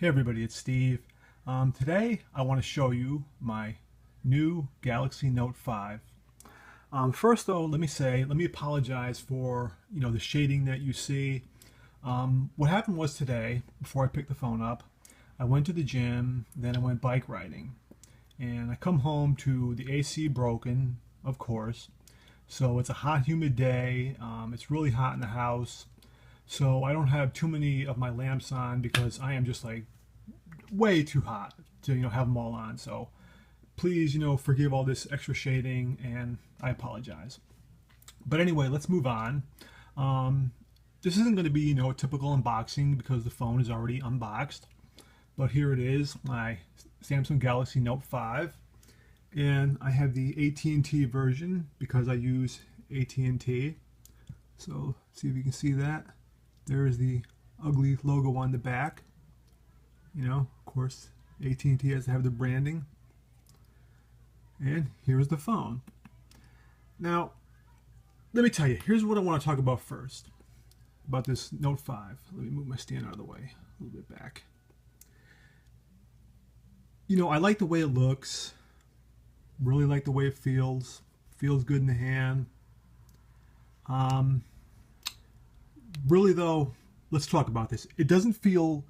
Hey everybody, it's Steve. Today I want to show you my new Galaxy Note 5. First though, let me apologize for the shading that you see. What happened was today, before I picked the phone up, I went to the gym, then I went bike riding, and I come home to the AC broken, of course. So it's a hot, humid day. It's really hot in the house. So I don't have too many of my lamps on because I am just like way too hot to have them all on. So please forgive all this extra shading, and I apologize. But anyway, let's move on. This isn't going to be a typical unboxing because the phone is already unboxed. But here it is, my Samsung Galaxy Note 5, and I have the AT&T version because I use AT&T. So see if you can see that. There's the ugly logo on the back. Of course, AT&T has to have the branding. And here's the phone. Now, let me tell you, here's what I want to talk about first. About this Note 5. Let me move my stand out of the way a little bit back. I like the way it looks. Really like the way it feels. Feels good in the hand. Really though, let's talk about this. It doesn't feel,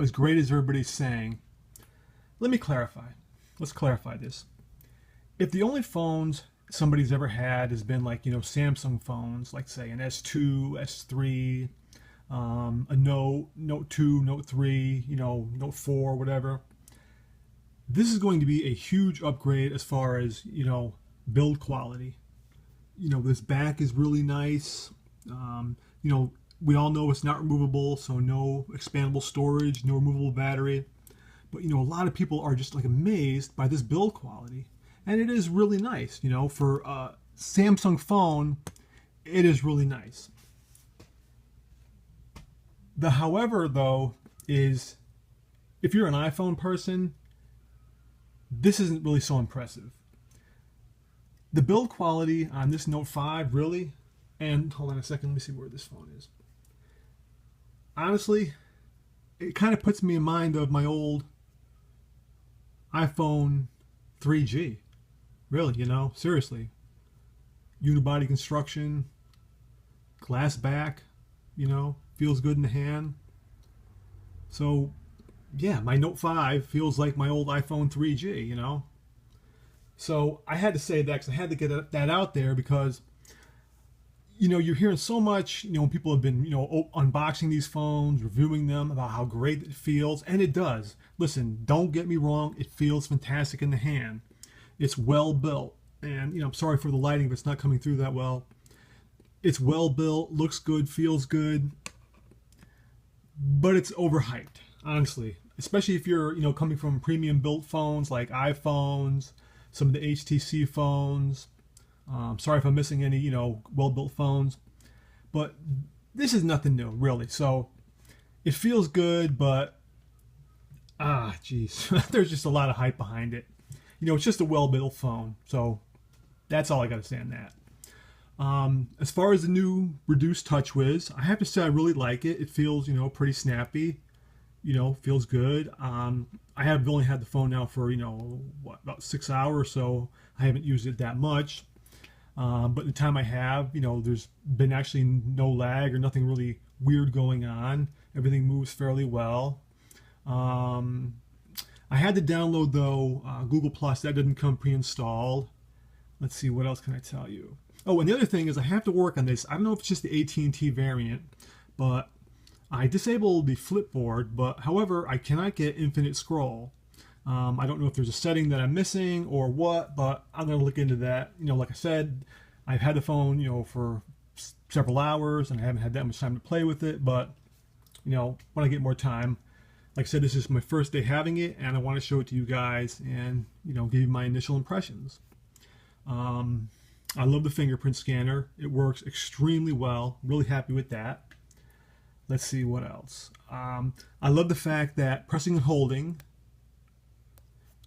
as great as everybody's saying. Let me clarify. Let's clarify this. If the only phones somebody's ever had has been like, Samsung phones, like say an S2, S3, a Note 2, Note 3, Note 4, whatever. This is going to be a huge upgrade as far as, build quality. This back is really nice. We all know it's not removable, so no expandable storage, no removable battery. But a lot of people are just like amazed by this build quality, and it is really nice. For a Samsung phone, it is really nice. The however though is, if you're an iPhone person, this isn't really so impressive. The build quality on this Note 5 really, and hold on a second, let me see where this phone is. Honestly, it kind of puts me in mind of my old iPhone 3G. Really, seriously. Unibody construction, glass back, feels good in the hand. So, yeah, my Note 5 feels like my old iPhone 3G, So I had to say that because I had to get that out there because, you're hearing so much, when people have been, unboxing these phones, reviewing them about how great it feels, and it does. Listen, don't get me wrong, it feels fantastic in the hand. It's well built, and, I'm sorry for the lighting, but it's not coming through that well. It's well built, looks good, feels good, but it's overhyped, honestly. Especially if you're, coming from premium built phones like iPhones, some of the HTC phones. Sorry if I'm missing any, well-built phones. But this is nothing new, really. So it feels good, but, geez, there's just a lot of hype behind it. It's just a well-built phone. So that's all I got to say on that. As far as the new reduced TouchWiz, I have to say I really like it. It feels, pretty snappy. Feels good. I have only had the phone now for, about 6 hours, so I haven't used it that much. But the time I have, there's been actually no lag or nothing really weird going on. Everything moves fairly well. I had to download, though, Google Plus. That didn't come pre-installed. Let's see, what else can I tell you? Oh, and the other thing is I have to work on this. I don't know if it's just the AT&T variant, but I disabled the Flipboard, but however, I cannot get infinite scroll. I don't know if there's a setting that I'm missing or what, but I'm going to look into that. Like I said, I've had the phone, for several hours, and I haven't had that much time to play with it, but, when I get more time, like I said, this is my first day having it, and I want to show it to you guys and, give you my initial impressions. I love the fingerprint scanner. It works extremely well. Really happy with that. Let's see what else. I love the fact that pressing and holding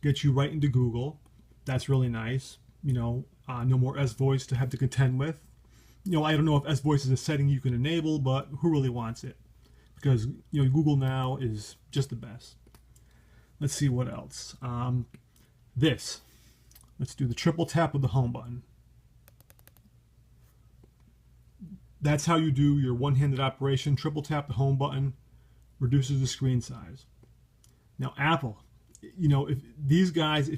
gets you right into Google. That's really nice. No more S-Voice to have to contend with. I don't know if S-Voice is a setting you can enable, but who really wants it? because Google Now is just the best. Let's see what else. Let's do the triple tap of the home button. That's how you do your one-handed operation. Triple tap the home button, reduces the screen size. Now Apple, if these guys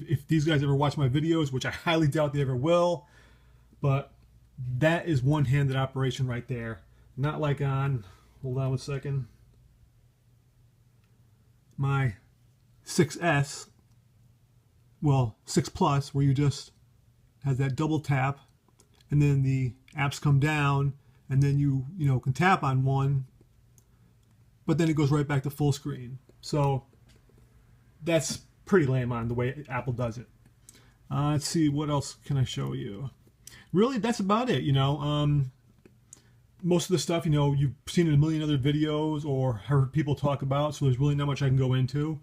ever watch my videos, which I highly doubt they ever will, but that is one-handed operation right there. Not like on, hold on one second, my 6S, well, 6 Plus, where you just has that double tap, and then the apps come down, and then you can tap on one, but then it goes right back to full screen. So that's pretty lame on the way Apple does it. Let's see, what else can I show you? Really, that's about it. Most of the stuff you've seen in a million other videos or heard people talk about, so there's really not much I can go into.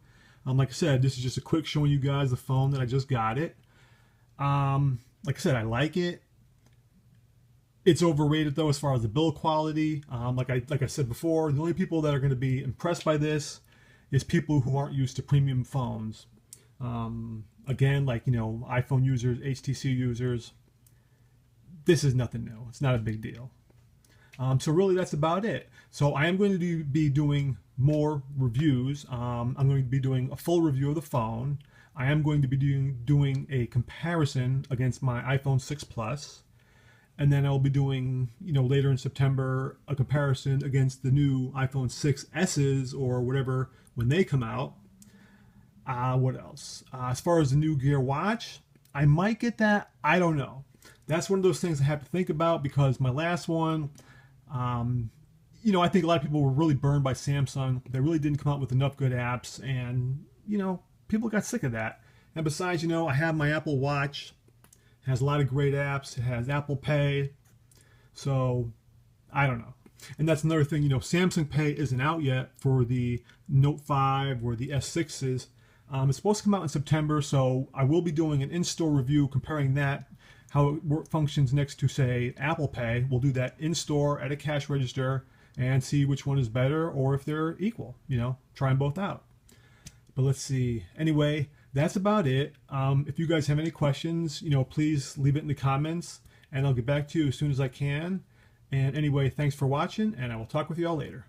Like I said, this is just a quick showing you guys the phone that I just got it. Like I said, I like it. It's overrated though as far as the build quality. Like I said before, the only people that are going to be impressed by this is people who aren't used to premium phones. Again, like iPhone users, HTC users. This is nothing new. It's not a big deal. So really, that's about it. So I am going to be doing more reviews. I'm going to be doing a full review of the phone. I am going to be doing a comparison against my iPhone 6 Plus. And then I'll be doing, later in September, a comparison against the new iPhone 6S's or whatever when they come out. What else? As far as the new Gear Watch, I might get that. I don't know. That's one of those things I have to think about because my last one, I think a lot of people were really burned by Samsung. They really didn't come out with enough good apps, and, people got sick of that. And besides, I have my Apple Watch. It has a lot of great apps. It has Apple Pay. So, I don't know. And that's another thing, Samsung Pay isn't out yet for the Note 5 or the S6s. It's supposed to come out in September, so I will be doing an in-store review comparing that, how it functions next to, say, Apple Pay. We'll do that in-store at a cash register and see which one is better or if they're equal, try them both out. But let's see. Anyway, that's about it. If you guys have any questions, please leave it in the comments and I'll get back to you as soon as I can. And anyway, thanks for watching and I will talk with you all later.